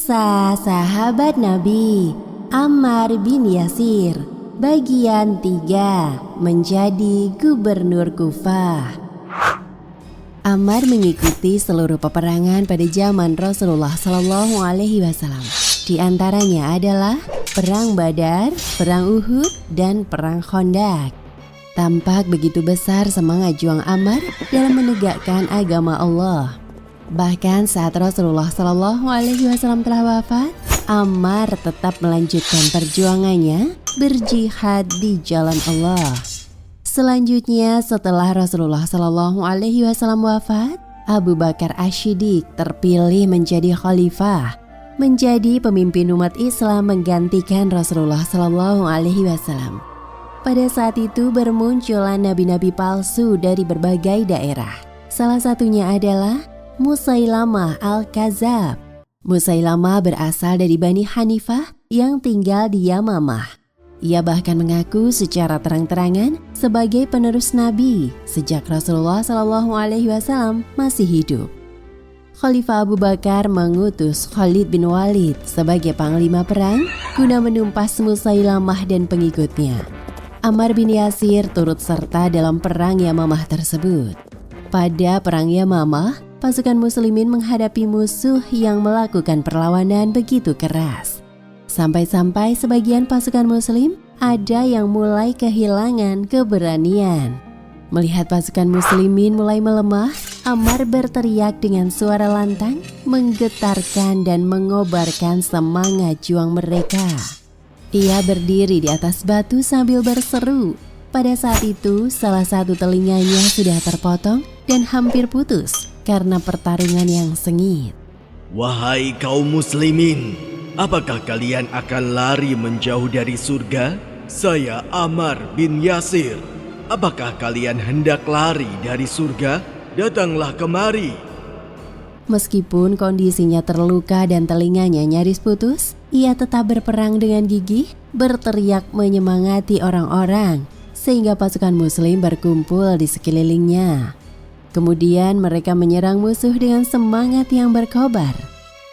Kisah Sahabat Nabi Ammar bin Yasir Bagian 3 Menjadi Gubernur Kufah. Ammar mengikuti seluruh peperangan pada zaman Rasulullah SAW. Di antaranya adalah Perang Badar, Perang Uhud, dan Perang Khandaq. Tampak begitu besar semangat juang Ammar dalam menegakkan agama Allah. Bahkan saat Rasulullah SAW telah wafat, Ammar tetap melanjutkan perjuangannya berjihad di jalan Allah. Selanjutnya setelah Rasulullah SAW wafat, Abu Bakar Ash-Shiddiq terpilih menjadi khalifah, menjadi pemimpin umat Islam menggantikan Rasulullah SAW. Pada saat itu bermunculan nabi-nabi palsu dari berbagai daerah. Salah satunya adalah Musailamah Al-Kadzab. Musailamah berasal dari Bani Hanifah yang tinggal di Yamamah. Ia bahkan mengaku secara terang-terangan sebagai penerus Nabi sejak Rasulullah SAW masih hidup. Khalifah Abu Bakar mengutus Khalid bin Walid sebagai panglima perang guna menumpas Musailamah dan pengikutnya. Ammar bin Yasir turut serta dalam perang Yamamah tersebut. Pada perang Yamamah, pasukan muslimin menghadapi musuh yang melakukan perlawanan begitu keras. Sampai-sampai sebagian pasukan muslim ada yang mulai kehilangan keberanian. Melihat pasukan muslimin mulai melemah, Ammar berteriak dengan suara lantang, menggetarkan dan mengobarkan semangat juang mereka. Ia berdiri di atas batu sambil berseru. Pada saat itu, salah satu telinganya sudah terpotong dan hampir putus karena pertarungan yang sengit. Wahai kaum muslimin, apakah kalian akan lari menjauh dari surga? Saya Ammar bin Yasir. Apakah kalian hendak lari dari surga? Datanglah kemari. Meskipun kondisinya terluka dan telinganya nyaris putus, ia tetap berperang dengan gigih, berteriak menyemangati orang-orang, sehingga pasukan muslim berkumpul di sekelilingnya. Kemudian mereka menyerang musuh dengan semangat yang berkobar.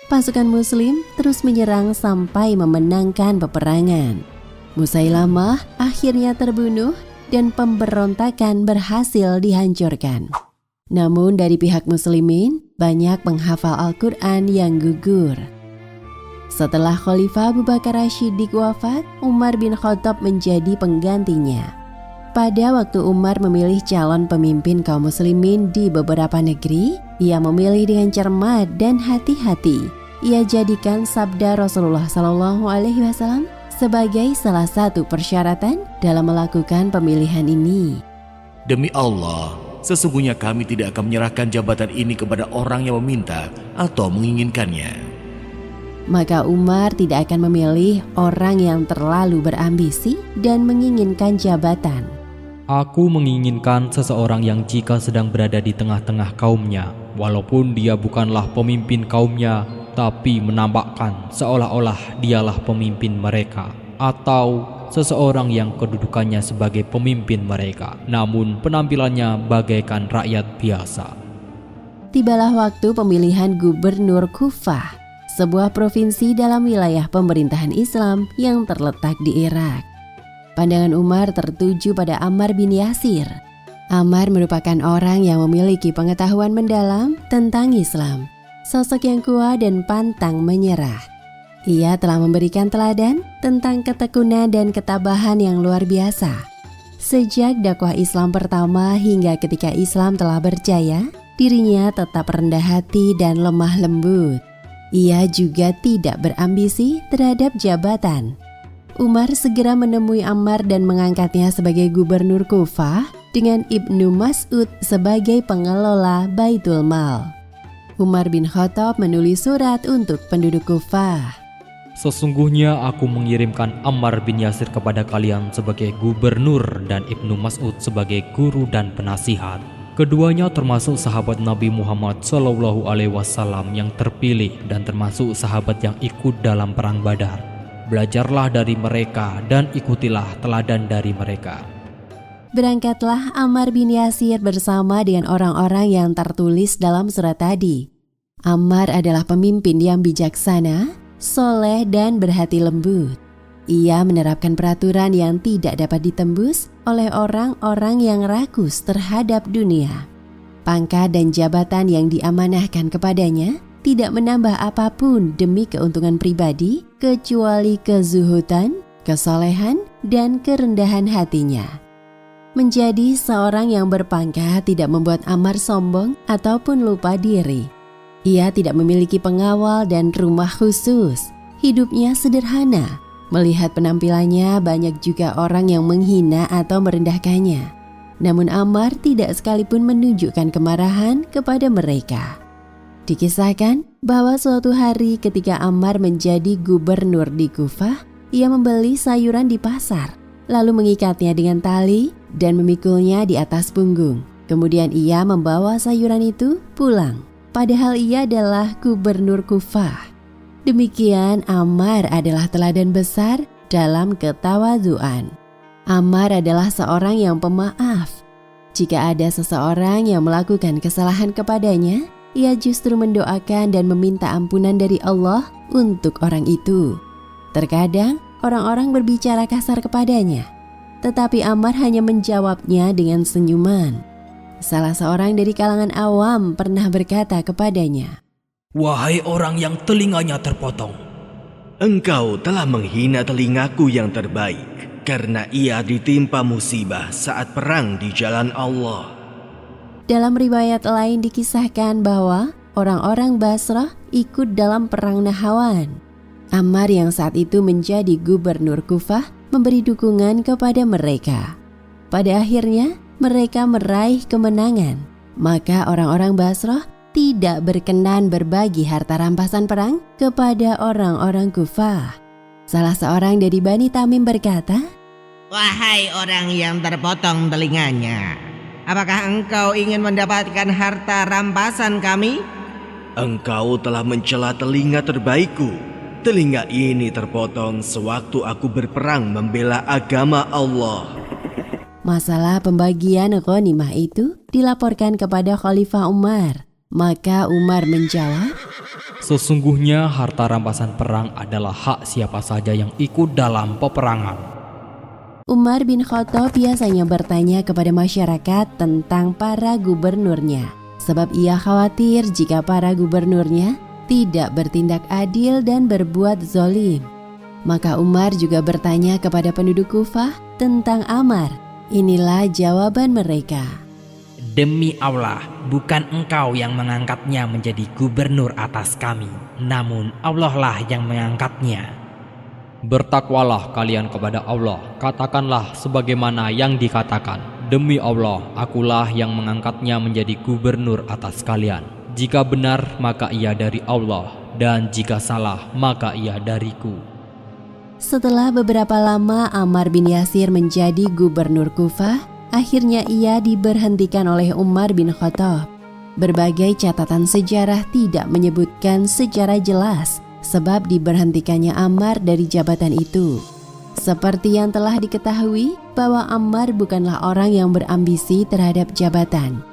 Pasukan muslim terus menyerang sampai memenangkan peperangan. Musailamah akhirnya terbunuh dan pemberontakan berhasil dihancurkan. Namun dari pihak muslimin, banyak penghafal Al-Quran yang gugur. Setelah Khalifah Abu Bakar Ash-Shiddiq wafat, Umar bin Khattab menjadi penggantinya. Pada waktu Umar memilih calon pemimpin kaum muslimin di beberapa negeri, ia memilih dengan cermat dan hati-hati. Ia jadikan sabda Rasulullah SAW sebagai salah satu persyaratan dalam melakukan pemilihan ini. Demi Allah, sesungguhnya kami tidak akan menyerahkan jabatan ini kepada orang yang meminta atau menginginkannya. Maka Umar tidak akan memilih orang yang terlalu berambisi dan menginginkan jabatan. Aku menginginkan seseorang yang jika sedang berada di tengah-tengah kaumnya, walaupun dia bukanlah pemimpin kaumnya, tapi menampakkan seolah-olah dialah pemimpin mereka, atau seseorang yang kedudukannya sebagai pemimpin mereka, namun penampilannya bagaikan rakyat biasa. Tibalah waktu pemilihan Gubernur Kufah, sebuah provinsi dalam wilayah pemerintahan Islam yang terletak di Irak. Pandangan Umar tertuju pada Ammar bin Yasir. Ammar merupakan orang yang memiliki pengetahuan mendalam tentang Islam, sosok yang kuat dan pantang menyerah. Ia telah memberikan teladan tentang ketekunan dan ketabahan yang luar biasa. Sejak dakwah Islam pertama hingga ketika Islam telah berjaya, dirinya tetap rendah hati dan lemah lembut. Ia juga tidak berambisi terhadap jabatan. Umar segera menemui Ammar dan mengangkatnya sebagai gubernur Kufah dengan Ibnu Mas'ud sebagai pengelola Baitul Mal. Umar bin Khattab menulis surat untuk penduduk Kufah. Sesungguhnya aku mengirimkan Ammar bin Yasir kepada kalian sebagai gubernur dan Ibnu Mas'ud sebagai guru dan penasihat. Keduanya termasuk sahabat Nabi Muhammad SAW yang terpilih dan termasuk sahabat yang ikut dalam perang Badar. Belajarlah dari mereka dan ikutilah teladan dari mereka. Berangkatlah Ammar bin Yasir bersama dengan orang-orang yang tertulis dalam surat tadi. Ammar adalah pemimpin yang bijaksana, soleh dan berhati lembut. Ia menerapkan peraturan yang tidak dapat ditembus oleh orang-orang yang rakus terhadap dunia. Pangkat dan jabatan yang diamanahkan kepadanya tidak menambah apapun demi keuntungan pribadi kecuali kezuhudan, kesolehan, dan kerendahan hatinya. Menjadi seorang yang berpangkat tidak membuat Ammar sombong ataupun lupa diri. Ia tidak memiliki pengawal dan rumah khusus. Hidupnya sederhana. Melihat penampilannya, banyak juga orang yang menghina atau merendahkannya. Namun Ammar tidak sekalipun menunjukkan kemarahan kepada mereka. Dikisahkan bahwa suatu hari ketika Ammar menjadi gubernur di Kufah, ia membeli sayuran di pasar, lalu mengikatnya dengan tali dan memikulnya di atas punggung. Kemudian ia membawa sayuran itu pulang, padahal ia adalah gubernur Kufah. Demikian Ammar adalah teladan besar dalam ketawadhuan. Ammar adalah seorang yang pemaaf. Jika ada seseorang yang melakukan kesalahan kepadanya, ia justru mendoakan dan meminta ampunan dari Allah untuk orang itu. Terkadang orang-orang berbicara kasar kepadanya, tetapi Ammar hanya menjawabnya dengan senyuman. Salah seorang dari kalangan awam pernah berkata kepadanya, "Wahai orang yang telinganya terpotong, Engkau telah menghina telingaku yang terbaik, karena ia ditimpa musibah saat perang di jalan Allah." Dalam riwayat lain dikisahkan bahwa orang-orang Basrah ikut dalam perang Nahawan. Ammar yang saat itu menjadi gubernur Kufah memberi dukungan kepada mereka. Pada akhirnya mereka meraih kemenangan. Maka orang-orang Basrah tidak berkenan berbagi harta rampasan perang kepada orang-orang Kufah. Salah seorang dari Bani Tamim berkata, "Wahai orang yang terpotong telinganya, apakah engkau ingin mendapatkan harta rampasan kami?" Engkau telah mencela telinga terbaikku. Telinga ini terpotong sewaktu aku berperang membela agama Allah. Masalah pembagian ghanimah itu dilaporkan kepada Khalifah Umar. Maka Umar menjawab, Sesungguhnya harta rampasan perang adalah hak siapa saja yang ikut dalam peperangan. Umar bin Khattab biasanya bertanya kepada masyarakat tentang para gubernurnya, sebab ia khawatir jika para gubernurnya tidak bertindak adil dan berbuat zalim. Maka Umar juga bertanya kepada penduduk Kufah tentang Ammar. Inilah jawaban mereka. "Demi Allah, bukan engkau yang mengangkatnya menjadi gubernur atas kami, namun Allah lah yang mengangkatnya." Bertakwalah kalian kepada Allah, katakanlah sebagaimana yang dikatakan, "Demi Allah, akulah yang mengangkatnya menjadi gubernur atas kalian. Jika benar, maka ia dari Allah, dan jika salah, maka ia dariku." Setelah beberapa lama Ammar bin Yasir menjadi gubernur Kufah, akhirnya ia diberhentikan oleh Umar bin Khattab. Berbagai catatan sejarah tidak menyebutkan secara jelas sebab diberhentikannya Ammar dari jabatan itu. Seperti yang telah diketahui bahwa Ammar bukanlah orang yang berambisi terhadap jabatan.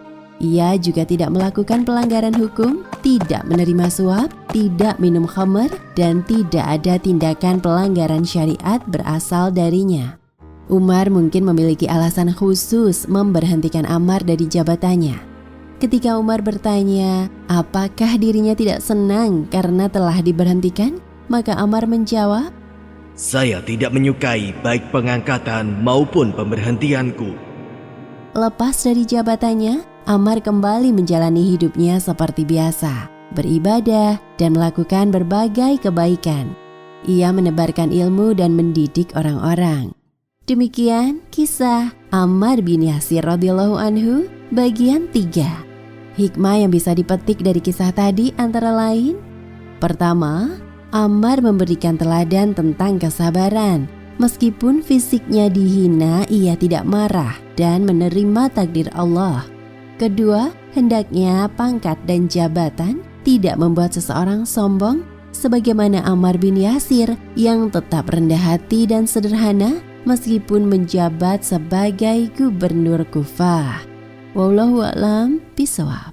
Ia juga tidak melakukan pelanggaran hukum, tidak menerima suap, tidak minum khamr, dan tidak ada tindakan pelanggaran syariat berasal darinya. Umar mungkin memiliki alasan khusus memberhentikan Ammar dari jabatannya. Ketika Umar bertanya, apakah dirinya tidak senang karena telah diberhentikan? Maka Ammar menjawab, "Saya tidak menyukai baik pengangkatan maupun pemberhentianku." Lepas dari jabatannya, Ammar kembali menjalani hidupnya seperti biasa, beribadah dan melakukan berbagai kebaikan. Ia menebarkan ilmu dan mendidik orang-orang. Demikian kisah Ammar bin Yasir radhiyallahu anhu bagian 3. Hikmah yang bisa dipetik dari kisah tadi antara lain: pertama, Ammar memberikan teladan tentang kesabaran. Meskipun fisiknya dihina, ia tidak marah dan menerima takdir Allah. Kedua, hendaknya pangkat dan jabatan tidak membuat seseorang sombong, sebagaimana Ammar bin Yasir yang tetap rendah hati dan sederhana meskipun menjabat sebagai gubernur Kufah. Wallahu a'lam bishawab.